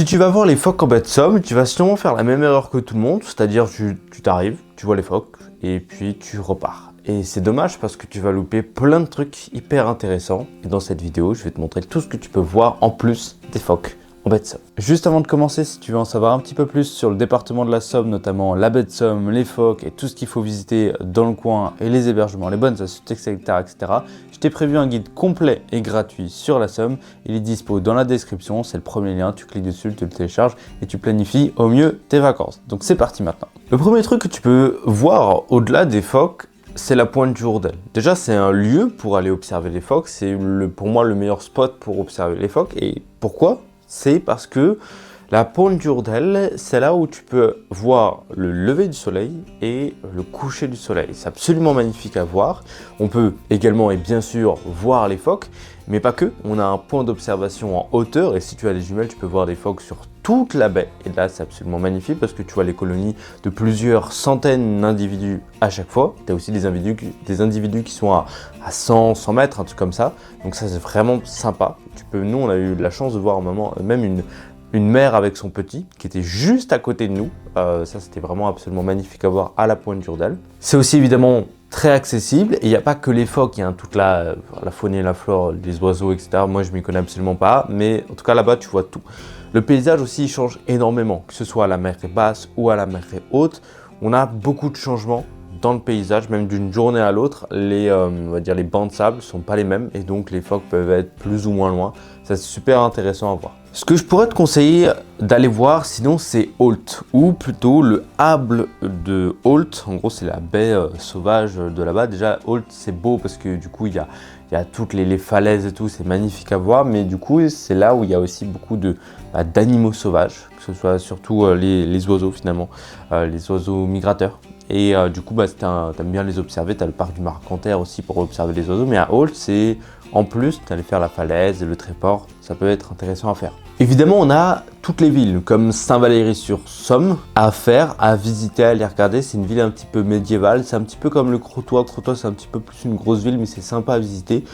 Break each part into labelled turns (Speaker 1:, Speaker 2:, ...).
Speaker 1: Si tu vas voir les phoques en baie de Somme, tu vas sûrement faire la même erreur que tout le monde, c'est-à-dire tu t'arrives, tu vois les phoques et puis tu repars. Et c'est dommage parce que tu vas louper plein de trucs hyper intéressants. Et dans cette vidéo, je vais te montrer tout ce que tu peux voir en plus des phoques en baie de Somme. Juste avant de commencer, si tu veux en savoir un petit peu plus sur le département de la Somme, notamment la baie de Somme, les phoques et tout ce qu'il faut visiter dans le coin et les hébergements, les bonnes astuces, etc., je t'ai prévu un guide complet et gratuit sur la Somme. Il est dispo dans la description, c'est le premier lien, tu cliques dessus, tu le télécharges et tu planifies au mieux tes vacances. Donc c'est parti maintenant. Le premier truc que tu peux voir au-delà des phoques, c'est la pointe du Hourdel. Déjà, c'est un lieu pour aller observer les phoques. C'est pour moi le meilleur spot pour observer les phoques. Et pourquoi ? C'est parce que la pointe du Hourdel, c'est là où tu peux voir le lever du soleil et le coucher du soleil. C'est absolument magnifique à voir. On peut également et bien sûr voir les phoques, mais pas que. On a un point d'observation en hauteur et si tu as des jumelles, tu peux voir des phoques sur toute la baie. Et là, c'est absolument magnifique parce que tu vois les colonies de plusieurs centaines d'individus à chaque fois. Tu as aussi des individus qui sont à 100 mètres, un truc comme ça. Donc ça, c'est vraiment sympa. Nous, on a eu la chance de voir un moment, même une mère avec son petit qui était juste à côté de nous. Ça, c'était vraiment absolument magnifique à voir à la pointe du Hourdel. C'est aussi évidemment très accessible et il n'y a pas que les phoques, il y a toute la faune et la flore, les oiseaux, etc. Moi, je ne m'y connais absolument pas, mais en tout cas là-bas, tu vois tout. Le paysage aussi, il change énormément, que ce soit à la marée basse ou à la marée haute. On a beaucoup de changements dans le paysage, même d'une journée à l'autre. On va dire les bancs de sable ne sont pas les mêmes et donc les phoques peuvent être plus ou moins loin. Ça, c'est super intéressant à voir. Ce que je pourrais te conseiller d'aller voir, sinon, c'est Holt, ou plutôt le Hâble de Holt. En gros, c'est la baie sauvage de là-bas. Déjà, Holt, c'est beau parce que du coup, il y a toutes les falaises et tout, c'est magnifique à voir. Mais du coup, c'est là où il y a aussi beaucoup d'animaux sauvages, que ce soit surtout les oiseaux finalement, les oiseaux migrateurs. Et du coup, si t'aimes bien les observer, tu as le parc du Marcanterre aussi pour observer les oiseaux. Mais à Holt, c'est en plus, tu allais faire la falaise et le tréport, ça peut être intéressant à faire. Évidemment, on a toutes les villes comme Saint-Valery-sur-Somme à faire, à visiter, à aller regarder. C'est une ville un petit peu médiévale, c'est un petit peu comme le Crotoy. Crotoy, c'est un petit peu plus une grosse ville, mais c'est sympa à visiter.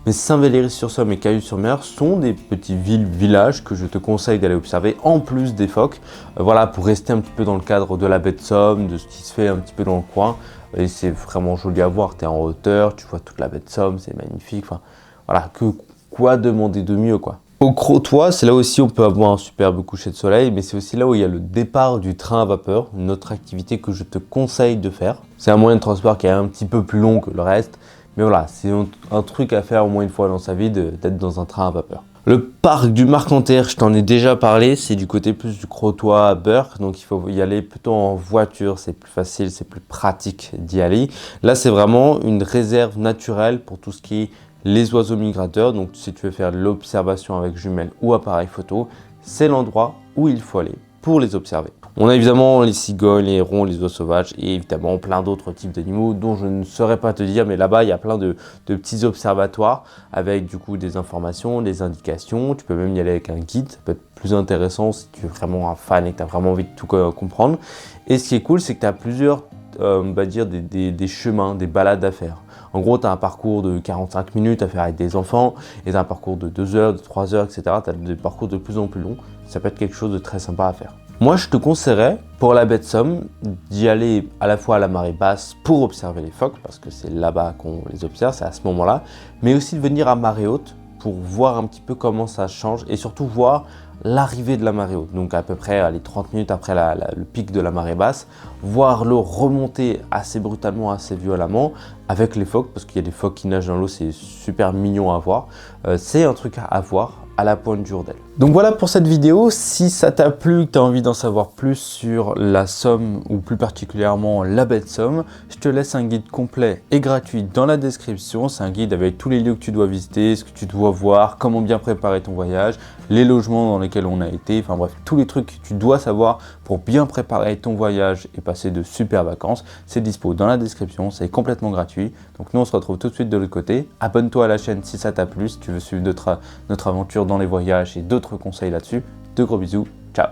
Speaker 1: Mais Saint-Valery-sur-Somme et Cailloux-sur-Mer sont des petites villages que je te conseille d'aller observer en plus des phoques. Voilà, pour rester un petit peu dans le cadre de la baie de Somme, de ce qui se fait un petit peu dans le coin. Et c'est vraiment joli à voir, tu es en hauteur, tu vois toute la baie de Somme, c'est magnifique. Enfin, voilà, quoi demander de mieux, quoi. Au Crotoy, c'est là aussi où on peut avoir un superbe coucher de soleil, mais c'est aussi là où il y a le départ du train à vapeur, une autre activité que je te conseille de faire. C'est un moyen de transport qui est un petit peu plus long que le reste, mais voilà, c'est un truc à faire au moins une fois dans sa vie d'être dans un train à vapeur. Le parc du Marcanterre, je t'en ai déjà parlé, c'est du côté plus du Crotoy à Burk, donc il faut y aller plutôt en voiture, c'est plus facile, c'est plus pratique d'y aller. Là, c'est vraiment une réserve naturelle pour tout ce qui est les oiseaux migrateurs, donc si tu veux faire de l'observation avec jumelles ou appareil photo, c'est l'endroit où il faut aller pour les observer. On a évidemment les cigognes, les hérons, les oies sauvages et évidemment plein d'autres types d'animaux dont je ne saurais pas te dire, mais là-bas il y a plein de petits observatoires avec du coup des informations, des indications. Tu peux même y aller avec un guide, ça peut être plus intéressant si tu es vraiment un fan et que tu as vraiment envie de tout comprendre. Et ce qui est cool, c'est que tu as plusieurs, on va dire des chemins, des balades à faire. En gros, tu as un parcours de 45 minutes à faire avec des enfants et tu as un parcours de 2 heures, de 3 heures, etc. Tu as des parcours de plus en plus longs. Ça peut être quelque chose de très sympa à faire. Moi, je te conseillerais, pour la baie de Somme, d'y aller à la fois à la marée basse pour observer les phoques, parce que c'est là-bas qu'on les observe, c'est à ce moment-là, mais aussi de venir à marée haute pour voir un petit peu comment ça change et surtout voir l'arrivée de la marée haute, donc à peu près les 30 minutes après le pic de la marée basse, voir l'eau remonter assez brutalement, assez violemment avec les phoques, parce qu'il y a des phoques qui nagent dans l'eau, c'est super mignon à voir. C'est un truc à voir à la pointe du Hourdel. Donc voilà pour cette vidéo. Si ça t'a plu, que tu as envie d'en savoir plus sur la Somme ou plus particulièrement la baie de Somme, je te laisse un guide complet et gratuit dans la description. C'est un guide avec tous les lieux que tu dois visiter, ce que tu dois voir, comment bien préparer ton voyage, les logements dans lesquels on a été, enfin bref, tous les trucs que tu dois savoir pour bien préparer ton voyage et passer de super vacances. C'est dispo dans la description, c'est complètement gratuit. Donc nous on se retrouve tout de suite de l'autre côté. Abonne-toi à la chaîne si ça t'a plu, si tu veux suivre notre aventure dans les voyages et d'autres conseils là-dessus. De gros bisous.